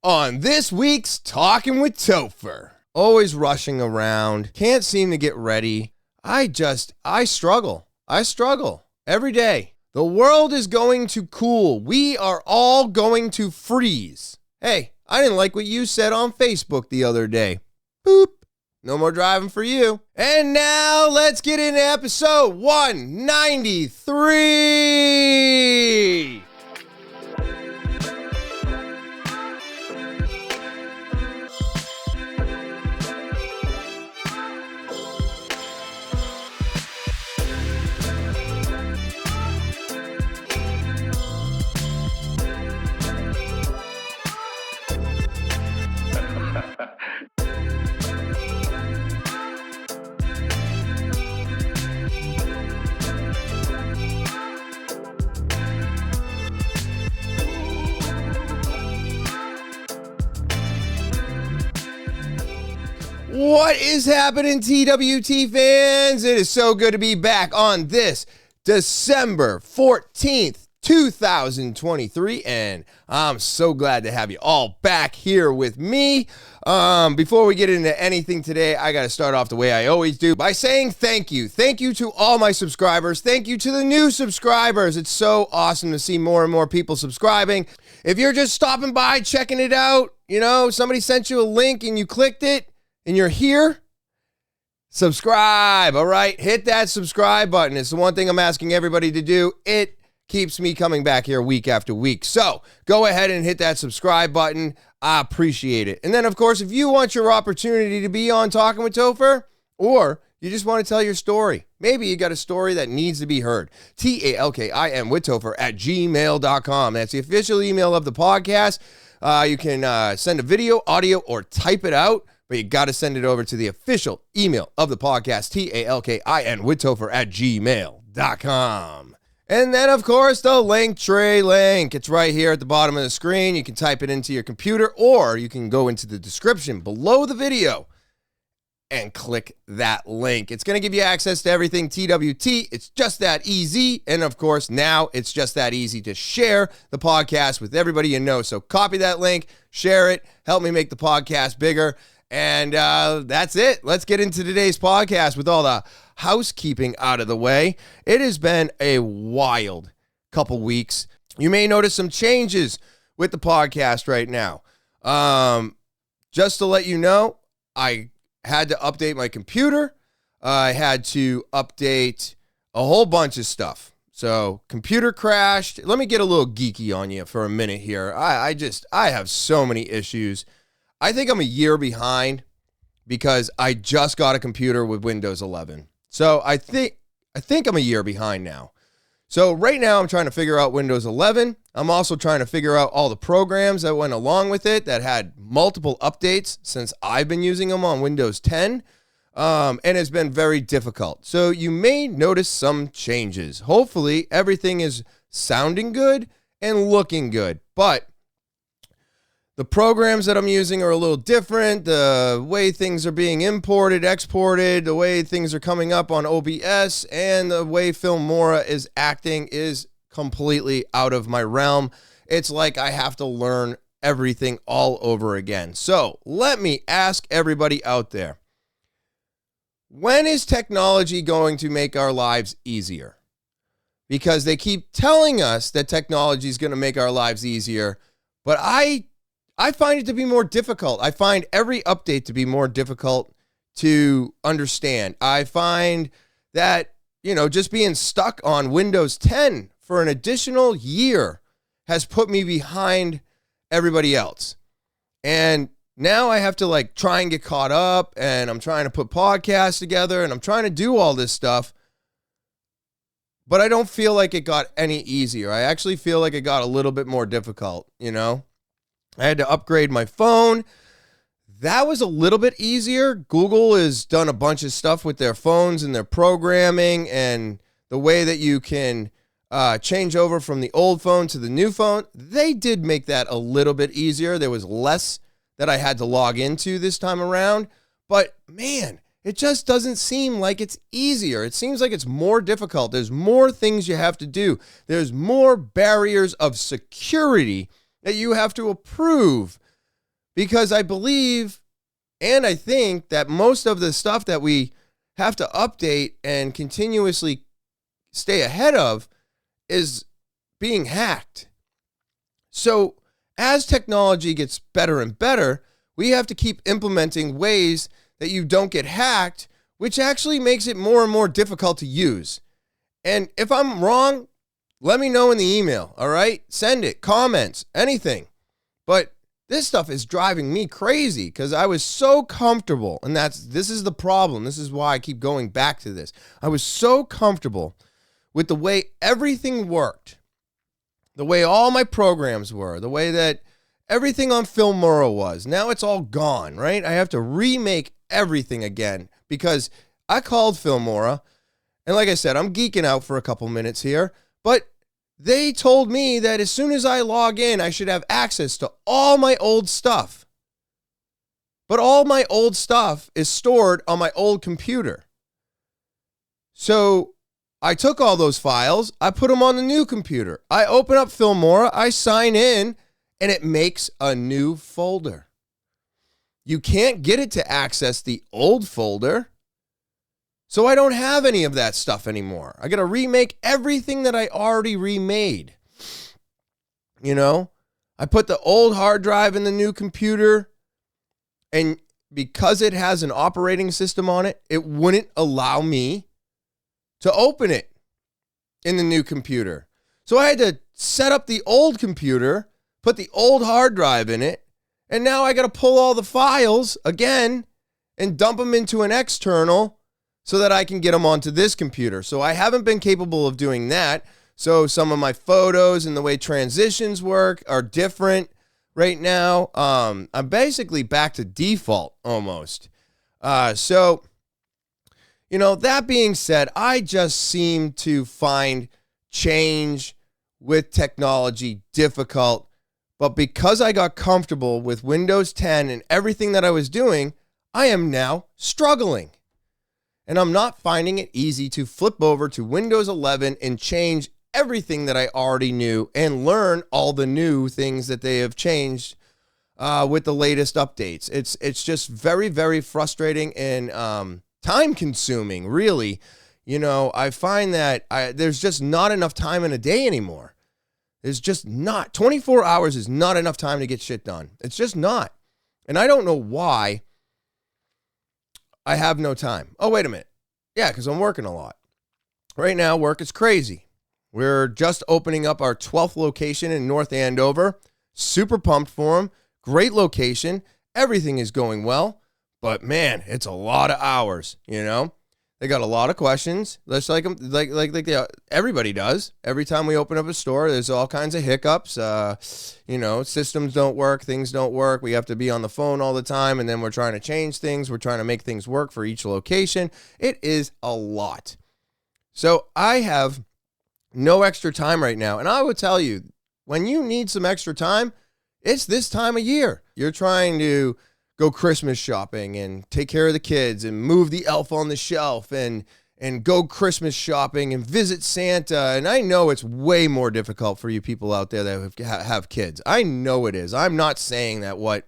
On this week's Talking with Topher. Always rushing around, can't seem to get ready. I struggle. I struggle every day. The world is going to cool. We are all going to freeze. Hey, I didn't like what you said on Facebook the other day. Boop. No more driving for you. And now let's get into episode 193. What is happening, TwT fans? It is so good to be back on this December 14th, 2023, and I'm so glad to have you all back here with me. Before we get into anything today, I got to start off the way I always do by saying thank you. Thank you to all my subscribers. Thank you to the new subscribers. It's so awesome to see more and more people subscribing. If you're just stopping by, checking it out, somebody sent you a link and you clicked it, and you're here, subscribe, all right? Hit that subscribe button. It's the one thing I'm asking everybody to do. It keeps me coming back here week after week. So go ahead and hit that subscribe button. I appreciate it. And then, of course, if you want your opportunity to be on Talking with Topher, or you just want to tell your story, maybe you got a story that needs to be heard, talkinwithtopher@gmail.com. That's the official email of the podcast. You can send a video, audio, or type it out. But you got to send it over to the official email of the podcast, talkinwithtopher@gmail.com. And then, of course, the Linktree link. It's right here at the bottom of the screen. You can type it into your computer, or you can go into the description below the video and click that link. It's going to give you access to everything TwT. It's just that easy. And, of course, now it's just that easy to share the podcast with everybody you know. So copy that link, share it, help me make the podcast bigger. And that's it. Let's get into today's podcast with all the housekeeping out of the way. It has been a wild couple weeks. You may notice some changes with the podcast right now. Just to let you know, I had to update my computer. I had to update a whole bunch of stuff. So computer crashed. Let me get a little geeky on you for a minute here. I have so many issues. I think I'm a year behind because I just got a computer with Windows 11. So I think I'm a year behind now. So right now I'm trying to figure out Windows 11. I'm also trying to figure out all the programs that went along with it that had multiple updates since I've been using them on Windows 10. And it's been very difficult. So you may notice some changes. Hopefully everything is sounding good and looking good. But the programs that I'm using are a little different. The way things are being imported, exported, the way things are coming up on OBS, and the way Filmora is acting is completely out of my realm. It's like I have to learn everything all over again. So let me ask everybody out there, when is technology going to make our lives easier? Because they keep telling us that technology is going to make our lives easier, but I find it to be more difficult. I find every update to be more difficult to understand. I find that, just being stuck on Windows 10 for an additional year has put me behind everybody else. And now I have to try and get caught up, and I'm trying to put podcasts together, and I'm trying to do all this stuff. But I don't feel like it got any easier. I actually feel like it got a little bit more difficult, I had to upgrade my phone. That was a little bit easier. Google has done a bunch of stuff with their phones and their programming and the way that you can change over from the old phone to the new phone. They did make that a little bit easier. There was less that I had to log into this time around. But man, it just doesn't seem like it's easier. It seems like it's more difficult. There's more things you have to do. There's more barriers of security that you have to approve because I believe and I think that most of the stuff that we have to update and continuously stay ahead of is being hacked. So as technology gets better and better, we have to keep implementing ways that you don't get hacked, which actually makes it more and more difficult to use. And if I'm wrong, let me know in the email, all right? Send it, comments, anything. But this stuff is driving me crazy because I was so comfortable, and this is the problem. This is why I keep going back to this. I was so comfortable with the way everything worked, the way all my programs were, the way that everything on Filmora was. Now it's all gone, right? I have to remake everything again because I called Filmora, and like I said, I'm geeking out for a couple minutes here, but they told me that as soon as I log in, I should have access to all my old stuff. But all my old stuff is stored on my old computer. So I took all those files, I put them on the new computer. I open up Filmora, I sign in, and it makes a new folder. You can't get it to access the old folder. So I don't have any of that stuff anymore. I got to remake everything that I already remade. You know, I put the old hard drive in the new computer, and because it has an operating system on it, it wouldn't allow me to open it in the new computer. So I had to set up the old computer, put the old hard drive in it, and now I got to pull all the files again and dump them into an external so that I can get them onto this computer. So I haven't been capable of doing that. So some of my photos and the way transitions work are different right now. I'm basically back to default almost. So, you know, that being said, I just seem to find change with technology difficult. But because I got comfortable with Windows 10 and everything that I was doing, I am now struggling. And I'm not finding it easy to flip over to Windows 11 and change everything that I already knew and learn all the new things that they have changed with the latest updates. It's just very, very frustrating and time consuming, really. You know, I find that there's just not enough time in a day anymore. There's just not. 24 hours is not enough time to get shit done. It's just not. And I don't know why I have no time. Oh, wait a minute. Yeah, because I'm working a lot. Right now, work is crazy. We're just opening up our 12th location in North Andover. Super pumped for them. Great location. Everything is going well. But man, it's a lot of hours, you know? They got a lot of questions. Just like everybody does. Every time we open up a store, there's all kinds of hiccups. You know, systems don't work, things don't work. We have to be on the phone all the time, and then we're trying to change things. We're trying to make things work for each location. It is a lot. So I have no extra time right now. And I would tell you, when you need some extra time, it's this time of year. You're trying to go Christmas shopping and take care of the kids and move the elf on the shelf and go Christmas shopping and visit Santa. And I know it's way more difficult for you people out there that have kids. I know it is. I'm not saying that what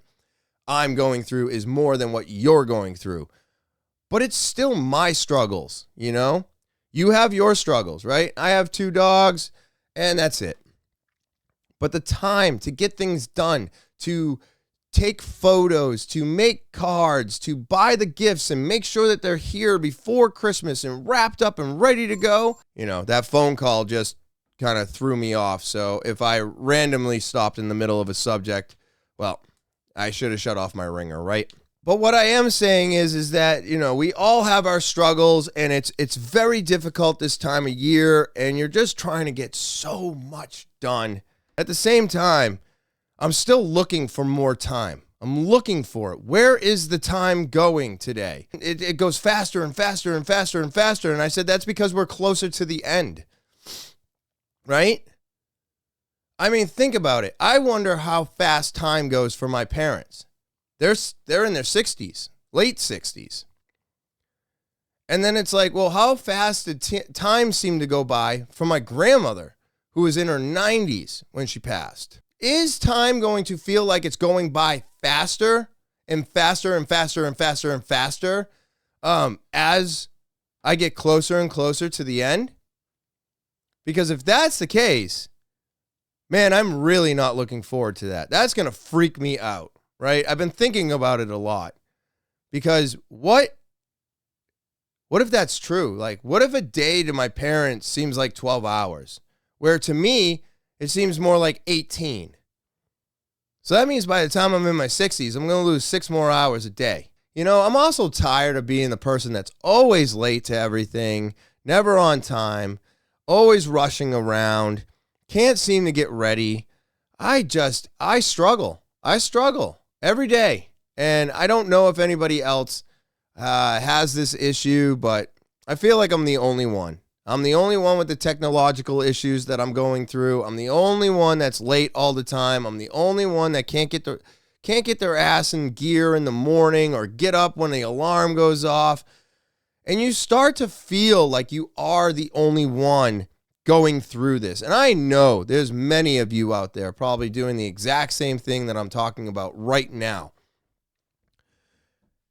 I'm going through is more than what you're going through, but it's still my struggles, you know? You have your struggles, right? I have 2 dogs and that's it. But the time to get things done, to take photos, to make cards, to buy the gifts and make sure that they're here before Christmas and wrapped up and ready to go. You know, that phone call just kind of threw me off. So if I randomly stopped in the middle of a subject, well, I should have shut off my ringer, right? But what I am saying is that, you know, we all have our struggles and it's very difficult this time of year and you're just trying to get so much done. At the same time, I'm still looking for more time. I'm looking for it. Where is the time going today? It goes faster and faster and faster and faster. And I said, that's because we're closer to the end, right? I mean, think about it. I wonder how fast time goes for my parents. They're in their 60s, late 60s. And then it's like, well, how fast did time seem to go by for my grandmother, who was in her 90s when she passed? Is time going to feel like it's going by faster and faster and faster and faster and faster as I get closer and closer to the end? Because if that's the case, man, I'm really not looking forward to that. That's going to freak me out, right? I've been thinking about it a lot because what if that's true? Like, what if a day to my parents seems like 12 hours, where to me, it seems more like 18? So that means by the time I'm in my 60s, I'm going to lose 6 more hours a day. You know, I'm also tired of being the person that's always late to everything, never on time, always rushing around, can't seem to get ready. I struggle. I struggle every day. And I don't know if anybody else has this issue, but I feel like I'm the only one. I'm the only one with the technological issues that I'm going through. I'm the only one that's late all the time. I'm the only one that can't get their ass in gear in the morning or get up when the alarm goes off. And you start to feel like you are the only one going through this. And I know there's many of you out there probably doing the exact same thing that I'm talking about right now.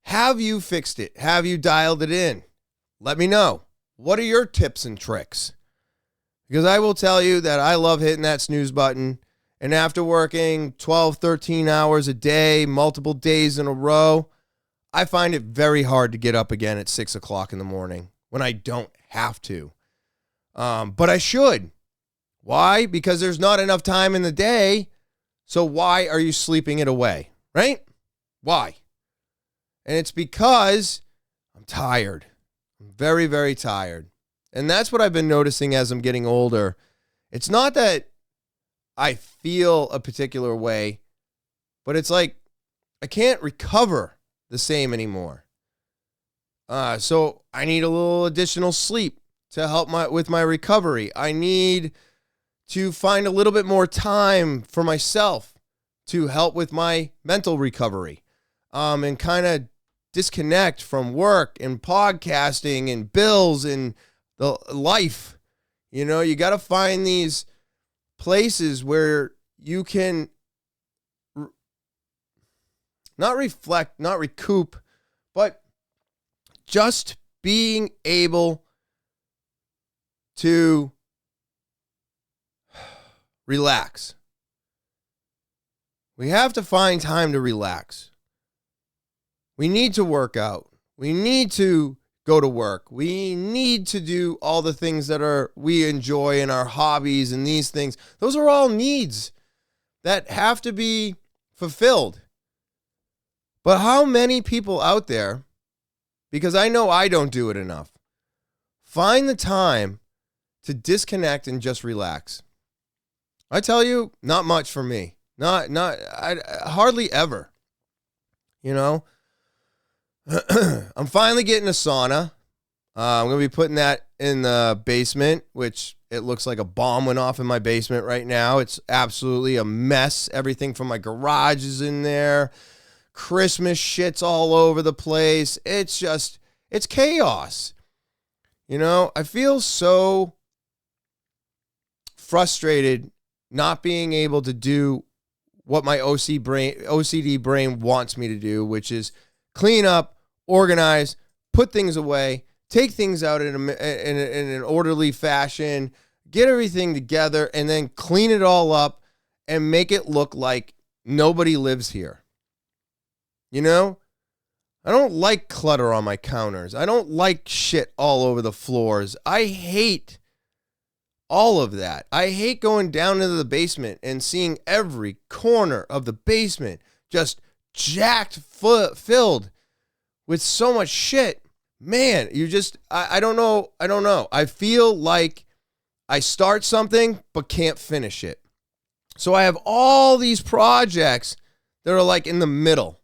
Have you fixed it? Have you dialed it in? Let me know. What are your tips and tricks? Because I will tell you that I love hitting that snooze button. And after working 12, 13 hours a day, multiple days in a row, I find it very hard to get up again at 6 o'clock in the morning when I don't have to. But I should. Why? Because there's not enough time in the day. So why are you sleeping it away? Right? Why? And it's because I'm tired. I'm very, very tired. And that's what I've been noticing as I'm getting older. It's not that I feel a particular way, but it's like I can't recover the same anymore. So I need a little additional sleep to help with my recovery. I need to find a little bit more time for myself to help with my mental recovery, and kind of disconnect from work and podcasting and bills and the life. You know, you got to find these places where you can not reflect, not recoup, but just being able to relax. We have to find time to relax. We need to work out. We need to go to work. We need to do all the things that we enjoy in our hobbies and these things. Those are all needs that have to be fulfilled. But how many people out there, because I know I don't do it enough, find the time to disconnect and just relax? I tell you, not much for me. Hardly ever. You know, I'm finally getting a sauna. I'm going to be putting that in the basement, which it looks like a bomb went off in my basement right now. It's absolutely a mess. Everything from my garage is in there. Christmas shit's all over the place. It's chaos. You know, I feel so frustrated not being able to do what my OCD brain wants me to do, which is clean up, organize, put things away, take things out in an orderly fashion, get everything together, and then clean it all up and make it look like nobody lives here. You know? I don't like clutter on my counters. I don't like shit all over the floors. I hate all of that. I hate going down into the basement and seeing every corner of the basement just jacked filled with so much shit. Man, I don't know. I feel like I start something but can't finish it. So I have all these projects that are like in the middle.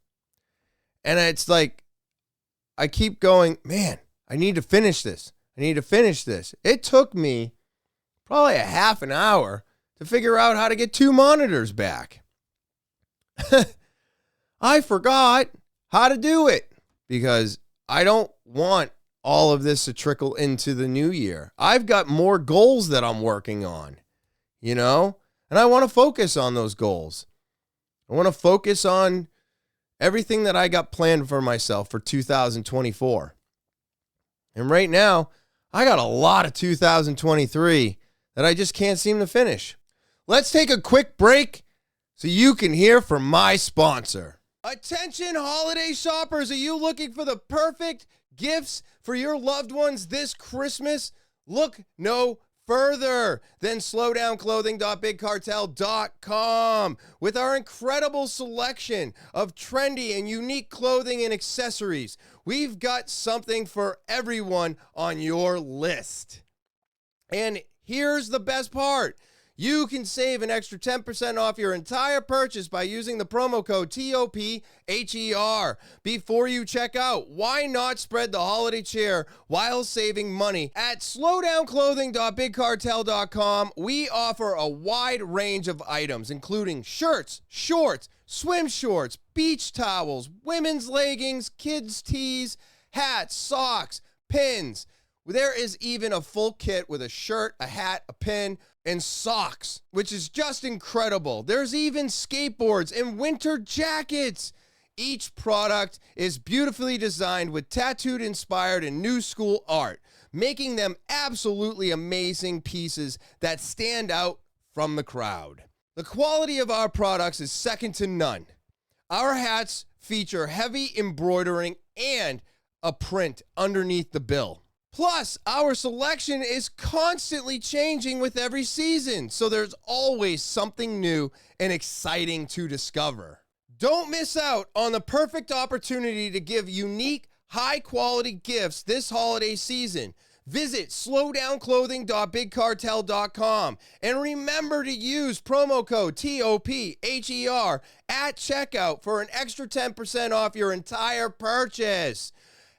And it's like, I keep going, man, I need to finish this. It took me probably a half an hour to figure out how to get 2 monitors back. I forgot how to do it because I don't want all of this to trickle into the new year. I've got more goals that I'm working on, you know, and I want to focus on those goals. I want to focus on everything that I got planned for myself for 2024. And right now, I got a lot of 2023 that I just can't seem to finish. Let's take a quick break so you can hear from my sponsor. Attention holiday shoppers, are you looking for the perfect gifts for your loved ones this Christmas? Look no further than slowdownclothing.bigcartel.com. With our incredible selection of trendy and unique clothing and accessories, we've got something for everyone on your list. And here's the best part. You can save an extra 10% off your entire purchase by using the promo code TOPHER before you check out. Why not spread the holiday cheer while saving money? At slowdownclothing.bigcartel.com, we offer a wide range of items, including shirts, shorts, swim shorts, beach towels, women's leggings, kids' tees, hats, socks, pins. There is even a full kit with a shirt, a hat, a pin, and socks, which is just incredible. There's even skateboards and winter jackets. Each product is beautifully designed with tattooed, inspired, and new school art, making them absolutely amazing pieces that stand out from the crowd. The quality of our products is second to none. Our hats feature heavy embroidering and a print underneath the bill. Plus, our selection is constantly changing with every season, so there's always something new and exciting to discover. Don't miss out on the perfect opportunity to give unique, high-quality gifts this holiday season. Visit slowdownclothing.bigcartel.com and remember to use promo code TOPHER at checkout for an extra 10% off your entire purchase.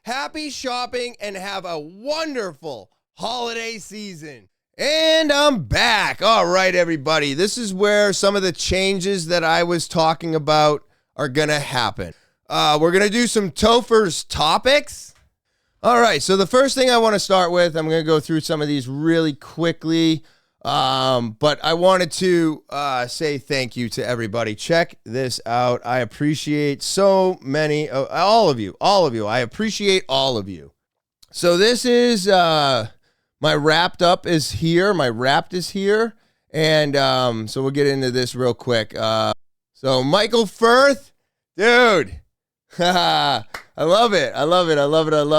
Happy shopping and have a wonderful holiday season. And I'm back. All right, everybody. This is where some of the changes that I was talking about are going to happen. We're going to do some Topher's topics. All right, so the first thing I want to start with, I'm going to go through some of these really quickly. But I wanted to say thank you to everybody. Check this out. I appreciate so many, all of you. I appreciate all of you. So this is, my wrapped up is here. My wrapped is here. And so we'll get into this real quick. So Michael Firth, dude, I love it. I love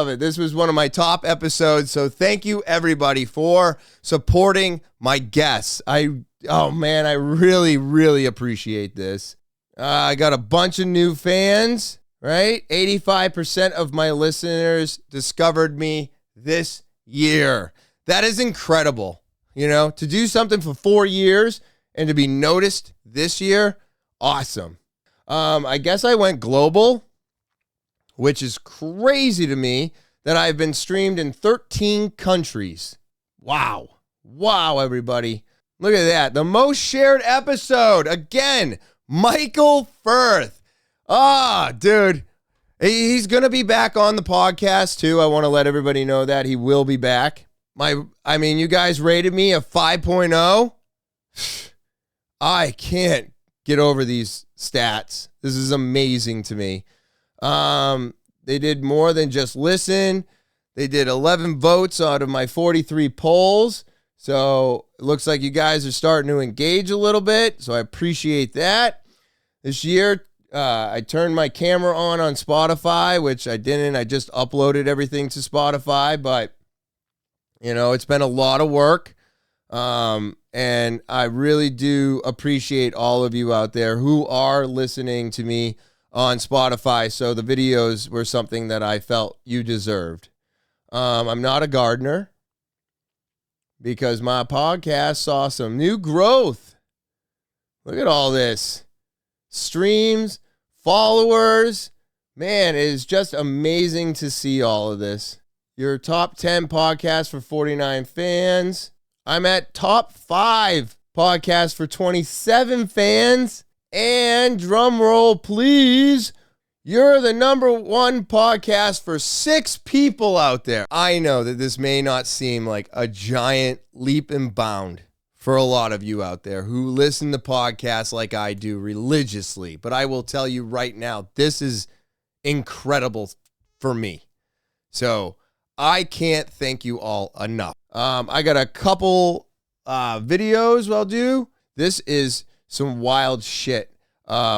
it. This was one of my top episodes. So thank you everybody for supporting my guests. I really appreciate this. I got a bunch of new fans, right? 85% of my listeners discovered me this year. That is incredible. You know, to do something for 4 years and to be noticed this year, awesome. I guess I went global, which is crazy to me that I've been streamed in 13 countries. Wow, everybody. Look at that. The most shared episode. Again, Michael Firth. Dude. He's going to be back on the podcast, too. I want to let everybody know that he will be back. You guys rated me a 5.0. I can't get over these stats. This is amazing to me. They did more than just listen. They did 11 votes out of my 43 polls. So it looks like you guys are starting to engage a little bit. So I appreciate that. This year, I turned my camera on Spotify, which I didn't. I just uploaded everything to Spotify. But, you know, it's been a lot of work. And I really do appreciate all of you out there who are listening to me on Spotify. So the videos were something that I felt you deserved. I'm not a gardener because my podcast saw some new growth. Look at all this. Streams, followers. Man, it is just amazing to see all of this. Your top 10 podcast for 49 fans. I'm at top 5 podcast for 27 fans. And drum roll, please. You're the number 1 podcast for 6 people out there. I know that this may not seem like a giant leap and bound for a lot of you out there who listen to podcasts like I do religiously. But I will tell you right now, this is incredible for me. So I can't thank you all enough. I got a couple videos I'll do. This is some wild shit.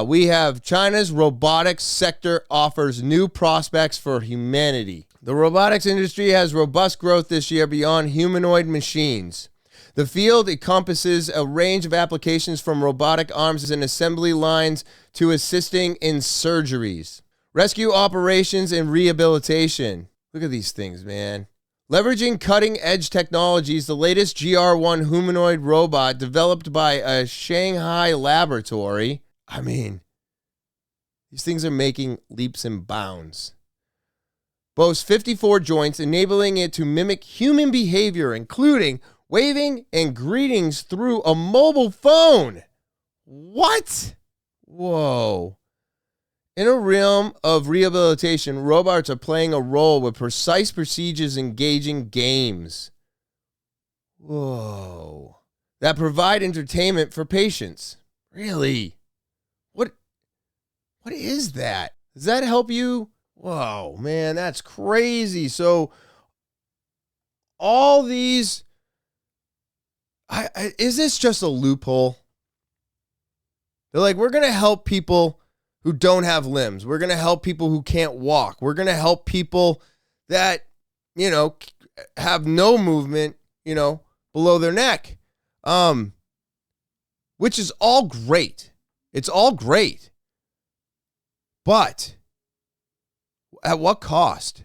We have China's robotics sector offers new prospects for humanity. The robotics industry has robust growth this year beyond humanoid machines. The field encompasses a range of applications from robotic arms and assembly lines to assisting in surgeries, rescue operations, and rehabilitation. Look at these things, man. Leveraging cutting-edge technologies, the latest GR1 humanoid robot developed by a Shanghai laboratory. I mean, these things are making leaps and bounds. Boasts 54 joints, enabling it to mimic human behavior, including waving and greetings through a mobile phone. What? Whoa. In a realm of rehabilitation, robots are playing a role with precise procedures engaging games. Whoa. That provide entertainment for patients. Really? What is that? Does that help you? Whoa, man, that's crazy. So all these, is this just a loophole? They're like, we're going to help people who don't have limbs. We're going to help people who can't walk. We're going to help people that, have no movement, below their neck. Which is all great. It's all great. But at what cost?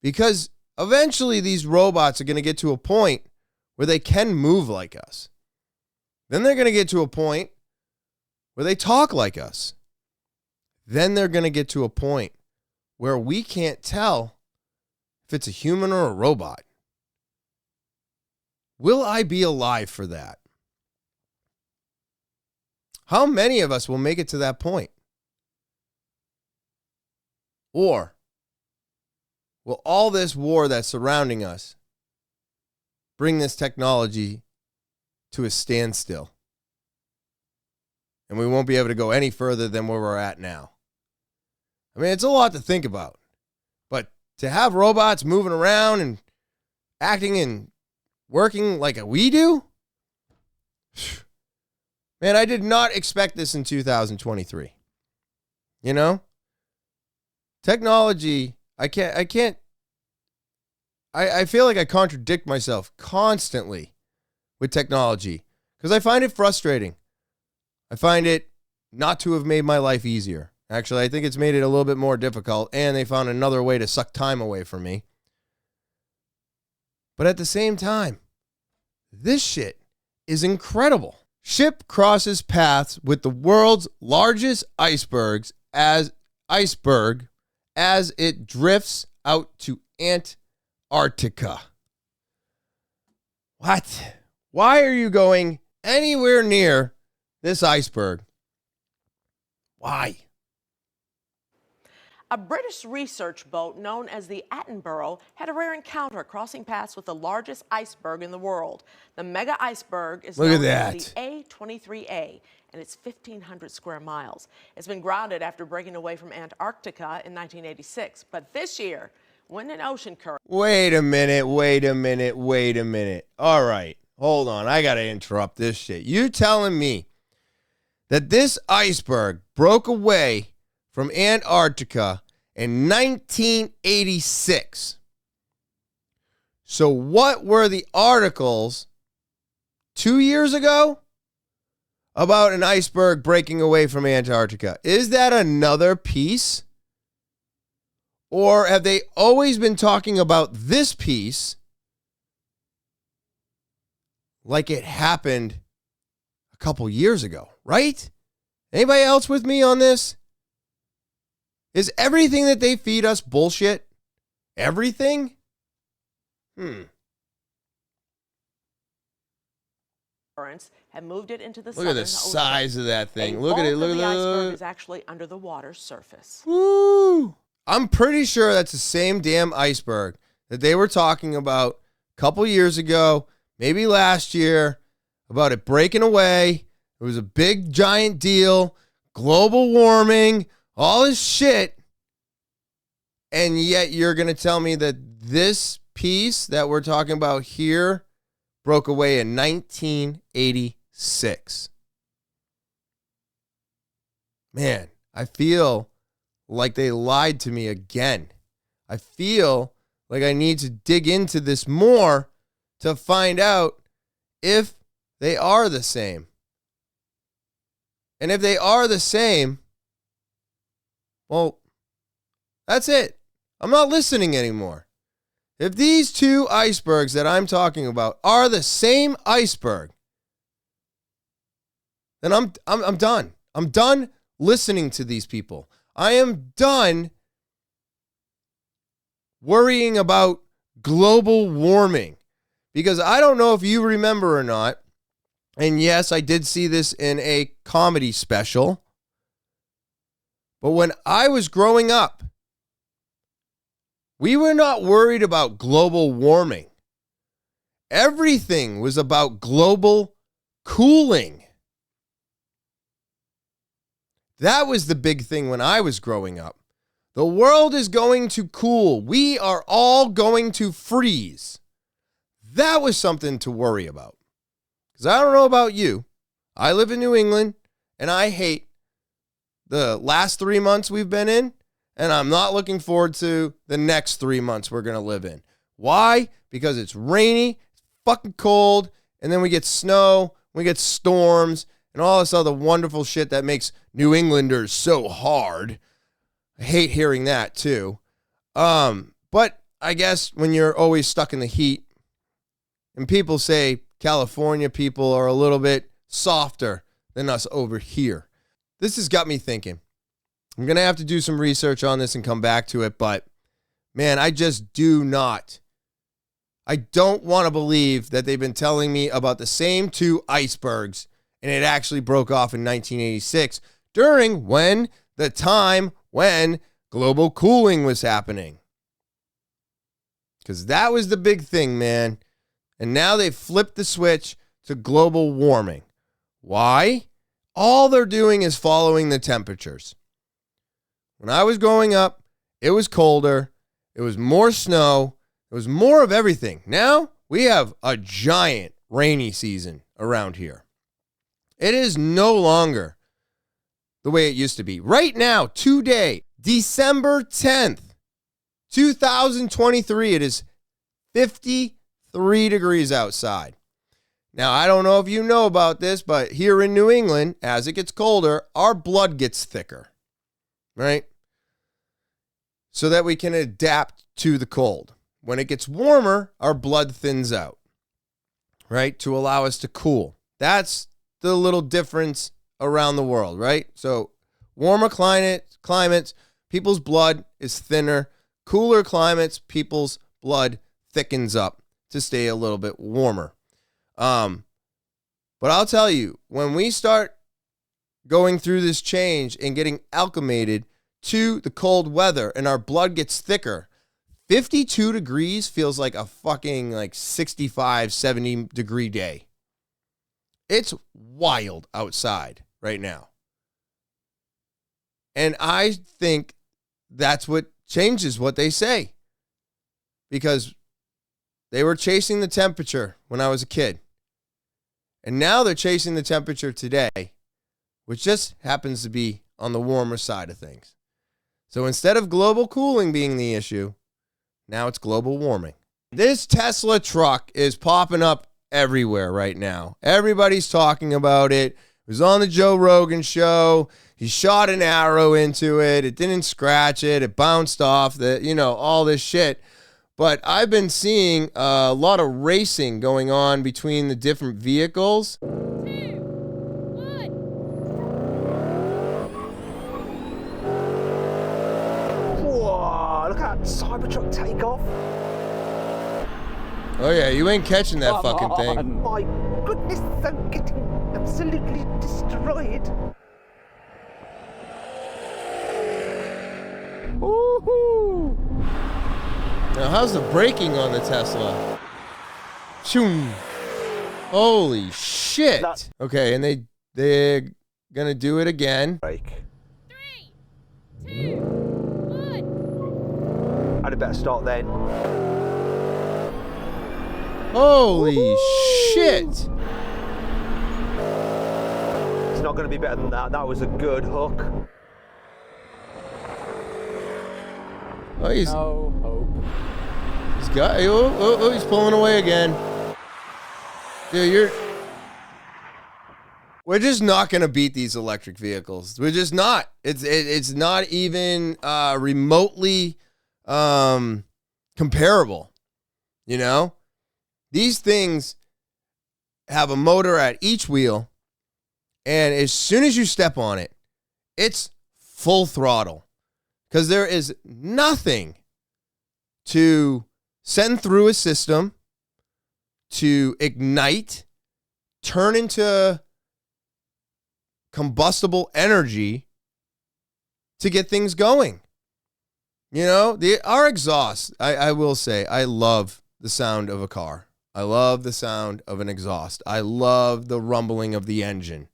Because eventually these robots are going to get to a point where they can move like us. Then they're going to get to a point where they talk like us. Then they're going to get to a point where we can't tell if it's a human or a robot. Will I be alive for that? How many of us will make it to that point? Or will all this war that's surrounding us bring this technology to a standstill? And we won't be able to go any further than where we're at now. I mean, it's a lot to think about. But to have robots moving around and acting and working like we do? Man, I did not expect this in 2023. Technology, I feel like I contradict myself constantly with technology because I find it frustrating. I find it not to have made my life easier. Actually, I think it's made it a little bit more difficult, and they found another way to suck time away from me. But at the same time, this shit is incredible. Ship crosses paths with the world's largest iceberg as it drifts out to Antarctica. What? Why are you going anywhere near this iceberg? Why? A British research boat known as the Attenborough had a rare encounter crossing paths with the largest iceberg in the world. The mega iceberg is known as the A23A, and it's 1,500 square miles. It's been grounded after breaking away from Antarctica in 1986. But this year, when an ocean current... Wait a minute. All right, hold on. I got to interrupt this shit. You telling me that this iceberg broke away from Antarctica in 1986. So what were the articles 2 years ago about an iceberg breaking away from Antarctica? Is that another piece? Or have they always been talking about this piece like it happened a couple years ago, right? Anybody else with me on this? Is everything that they feed us bullshit? Everything? Have moved it into the Look at the size of that thing. Look at it. Look at the iceberg it. is actually under the water's surface. Woo! I'm pretty sure that's the same damn iceberg that they were talking about a couple years ago, maybe last year, about it breaking away. It was a big, giant deal. Global warming, all this shit. And yet you're going to tell me that this piece that we're talking about here broke away in 1986. Man, I feel like they lied to me again. I feel like I need to dig into this more to find out if they are the same. And if they are the same, well, that's it. I'm not listening anymore. If these two icebergs that I'm talking about are the same iceberg, then I'm done. I'm done listening to these people. I am done worrying about global warming, because I don't know if you remember or not. And yes, I did see this in a comedy special. But when I was growing up, we were not worried about global warming. Everything was about global cooling. That was the big thing when I was growing up. The world is going to cool. We are all going to freeze. That was something to worry about. Because I don't know about you. I live in New England, and I hate the last 3 months we've been in, and I'm not looking forward to the next 3 months we're going to live in. Why? Because it's rainy, it's fucking cold, and then we get snow, we get storms, and all this other wonderful shit that makes New Englanders so hard. I hate hearing that too. But I guess when you're always stuck in the heat, and people say California people are a little bit softer than us over here. This has got me thinking. I'm going to have to do some research on this and come back to it, but man, I just do not. I don't want to believe that they've been telling me about the same two icebergs and it actually broke off in 1986 during the time when global cooling was happening. Because that was the big thing, man. And now they've flipped the switch to global warming. Why? All they're doing is following the temperatures. When I was growing up, it was colder. It was more snow. It was more of everything. Now we have a giant rainy season around here. It is no longer the way it used to be. Right now, today, December 10th, 2023, it is 53 degrees outside. Now, I don't know if you know about this, but here in New England, as it gets colder, our blood gets thicker, right? So that we can adapt to the cold. When it gets warmer, our blood thins out, right? To allow us to cool. That's the little difference around the world, right? So warmer climates, people's blood is thinner. Cooler climates, people's blood thickens up to stay a little bit warmer. But I'll tell you, when we start going through this change and getting acclimated to the cold weather and our blood gets thicker, 52 degrees feels like a fucking 65, 70 degree day. It's wild outside right now. And I think that's what changes what they say. Because they were chasing the temperature when I was a kid. And now they're chasing the temperature today, which just happens to be on the warmer side of things. So instead of global cooling being the issue, now it's global warming. This Tesla truck is popping up everywhere right now. Everybody's talking about it. It was on the Joe Rogan show. He shot an arrow into it. It didn't scratch it. It bounced off all this shit. But I've been seeing a lot of racing going on between the different vehicles. 2, 1. Whoa, look at that Cybertruck take off. Oh yeah, you ain't catching that fucking thing. My goodness, I'm getting absolutely destroyed. Woohoo! Now, how's the braking on the Tesla? Shoom. Holy shit. shit. Okay, and they're gonna do it again. Break. 3, 2, 1. I'd better start then. Holy shit. It's not going to be better than that. That was a good hook. Oh, he's No hope. he's pulling away again. Dude, we're just not gonna beat these electric vehicles. We're just not. It's not even remotely comparable. You know, these things have a motor at each wheel, and as soon as you step on it, it's full throttle. Because there is nothing to send through a system to ignite, turn into combustible energy to get things going. You know, our exhaust, I will say, I love the sound of a car. I love the sound of an exhaust. I love the rumbling of the engine.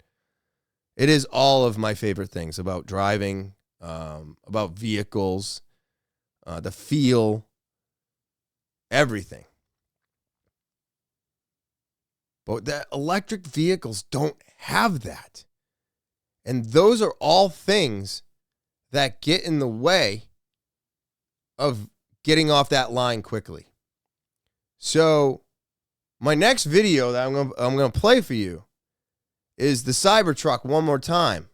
It is all of my favorite things about driving, about vehicles, the feel, everything. But the electric vehicles don't have that. And those are all things that get in the way of getting off that line quickly. So my next video that I'm going to play for you is the Cybertruck one more time.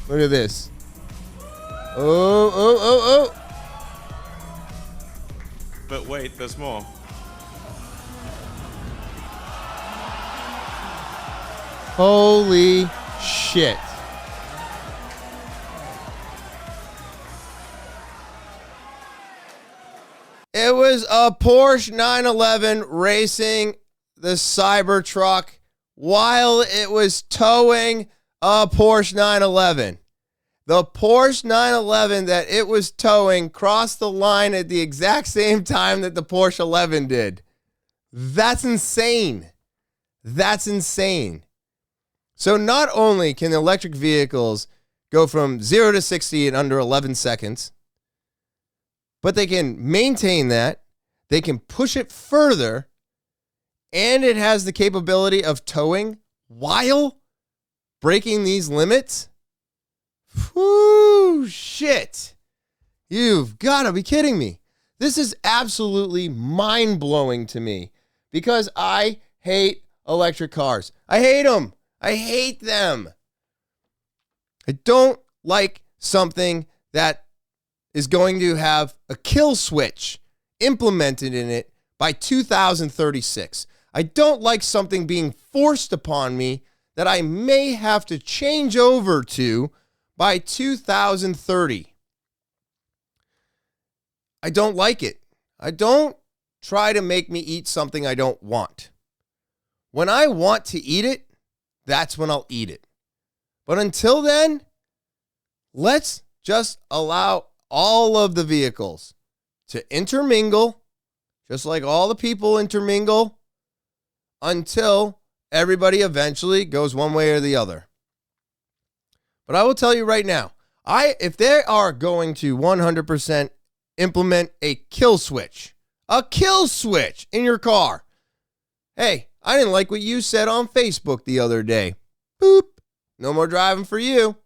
Look at this. Oh. But wait, there's more. Holy shit. It was a Porsche 911 racing the Cybertruck while it was towing a Porsche 911. The Porsche 911 that it was towing crossed the line at the exact same time that the Porsche 11 did. That's insane. That's insane. So not only can electric vehicles go from 0 to 60 in under 11 seconds, but they can maintain that, they can push it further, and it has the capability of towing while breaking these limits. Whoo, shit. You've got to be kidding me. This is absolutely mind-blowing to me because I hate electric cars. I hate them. I hate them. I don't like something that is going to have a kill switch implemented in it by 2036. I don't like something being forced upon me that I may have to change over to by 2030. I don't like it. I don't try to make me eat something I don't want. When I want to eat it, that's when I'll eat it. But until then, let's just allow all of the vehicles to intermingle, just like all the people intermingle, until everybody eventually goes one way or the other. But I will tell you right now, if they are going to 100% implement a kill switch in your car. Hey, I didn't like what you said on Facebook the other day. Boop. No more driving for you.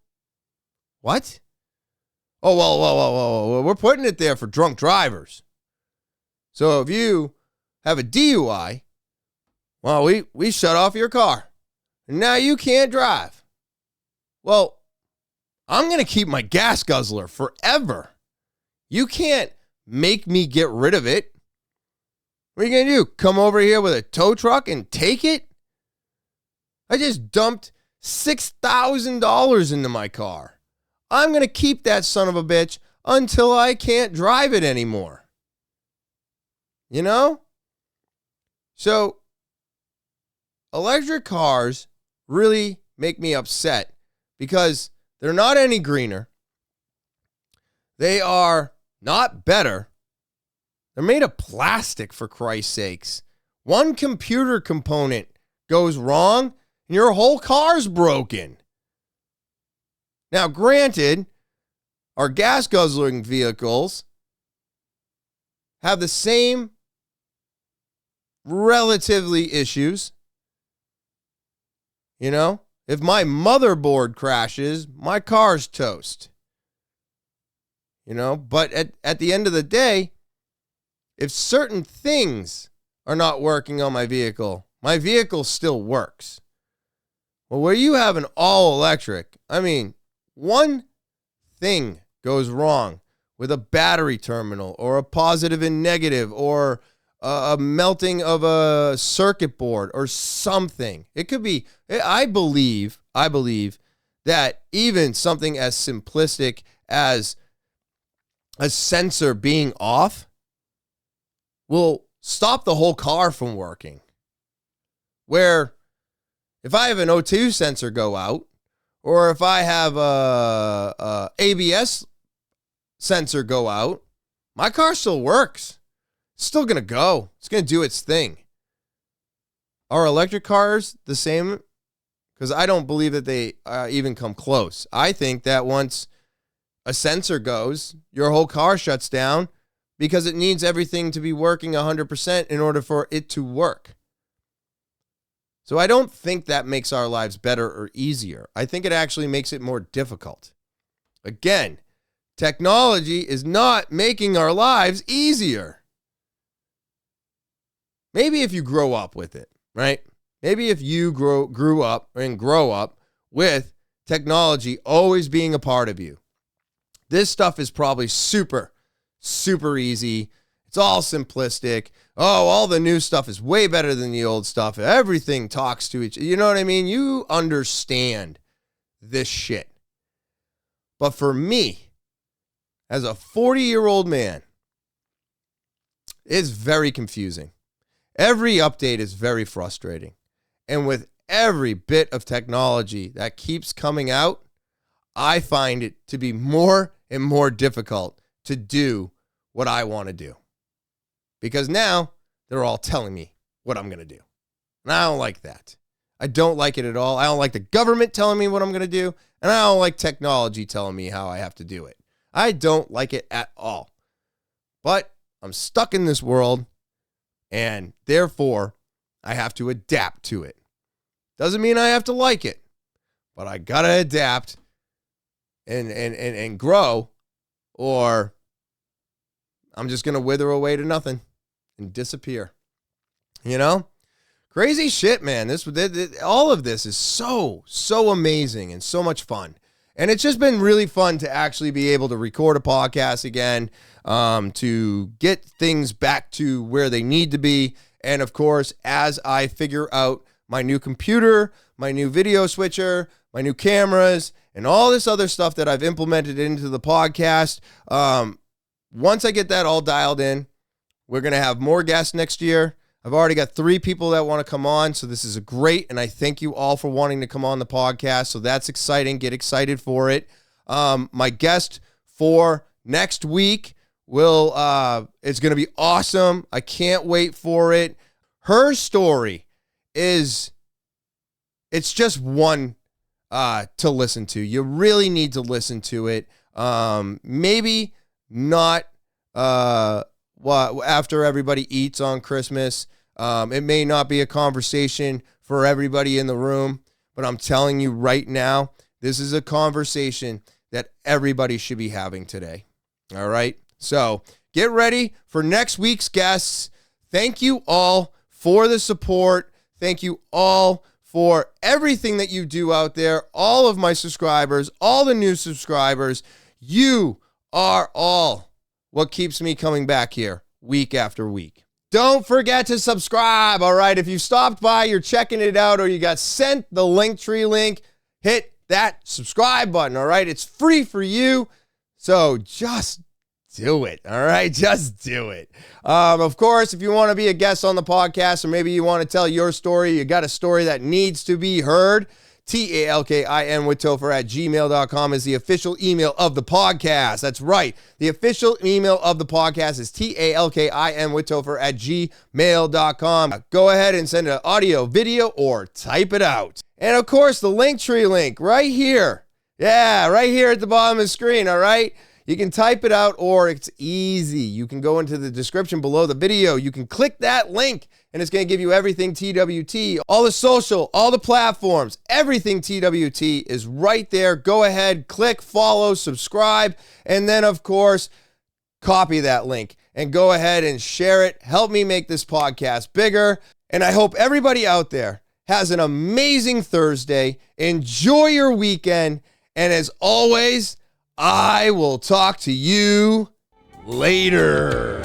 What? Oh, well, we're putting it there for drunk drivers. So if you have a DUI, well, we shut off your car. And now you can't drive. Well, I'm going to keep my gas guzzler forever. You can't make me get rid of it. What are you going to do? Come over here with a tow truck and take it? I just dumped $6,000 into my car. I'm going to keep that son of a bitch until I can't drive it anymore. You know? So, electric cars really make me upset because they're not any greener. They are not better. They're made of plastic, for Christ's sakes. One computer component goes wrong and your whole car's broken. Now, granted, our gas guzzling vehicles have the same relatively issues. You know, if my motherboard crashes, my car's toast. You know, but at the end of the day, if certain things are not working on my vehicle still works. Well, where you have an all electric, I mean, one thing goes wrong with a battery terminal or a positive and negative or a melting of a circuit board or something. It could be, I believe that even something as simplistic as a sensor being off will stop the whole car from working. Where if I have an O2 sensor go out, or if I have a ABS sensor go out, my car still works. It's still going to go. It's going to do its thing. Are electric cars the same? Because I don't believe that they even come close. I think that once a sensor goes, your whole car shuts down because it needs everything to be working 100% in order for it to work. So I don't think that makes our lives better or easier. I think it actually makes it more difficult. Again, technology is not making our lives easier. Maybe if you grow up with it, right? Maybe if you grew up with technology always being a part of you. This stuff is probably super, super easy. It's all simplistic. Oh, all the new stuff is way better than the old stuff. Everything talks to each other. You know what I mean? You understand this shit. But for me, as a 40-year-old man, it's very confusing. Every update is very frustrating. And with every bit of technology that keeps coming out, I find it to be more and more difficult to do what I want to do. Because now they're all telling me what I'm going to do. And I don't like that. I don't like it at all. I don't like the government telling me what I'm going to do. And I don't like technology telling me how I have to do it. I don't like it at all. But I'm stuck in this world. And therefore, I have to adapt to it. Doesn't mean I have to like it. But I got to adapt and grow. Or I'm just going to wither away to nothing and disappear. You know? Crazy shit, man. All of this is so amazing and so much fun. And it's just been really fun to actually be able to record a podcast again, to get things back to where they need to be. And of course, as I figure out my new computer, my new video switcher, my new cameras, and all this other stuff that I've implemented into the podcast, once I get that all dialed in, we're going to have more guests next year. I've already got 3 people that want to come on, so this is great, and I thank you all for wanting to come on the podcast, so that's exciting. Get excited for it. My guest for next week it's going to be awesome. I can't wait for it. Her story it's just one to listen to. You really need to listen to it. Maybe not after everybody eats on Christmas. It may not be a conversation for everybody in the room, but I'm telling you right now, this is a conversation that everybody should be having today. All right? So get ready for next week's guests. Thank you all for the support. Thank you all for everything that you do out there. All of my subscribers, all the new subscribers, you are all what keeps me coming back here week after week. Don't forget to subscribe, all right? If you stopped by, you're checking it out, or you got sent the Linktree link, hit that subscribe button, all right? It's free for you, so just do it. All right, just do it. Of course, if you want to be a guest on the podcast, or maybe you want to tell your story, you got a story that needs to be heard, talkinwithtopher at gmail.com is the official email of the podcast. That's right. The official email of the podcast is talkinwithtopher at gmail.com. Go ahead and send an audio, video, or type it out. And of course, the Linktree link right here. Yeah, right here at the bottom of the screen, all right? You can type it out, or it's easy. You can go into the description below the video. You can click that link, and it's going to give you everything TWT, all the social, all the platforms, everything TWT is right there. Go ahead, click, follow, subscribe, and then, of course, copy that link and go ahead and share it. Help me make this podcast bigger. And I hope everybody out there has an amazing Thursday. Enjoy your weekend. And as always, I will talk to you later.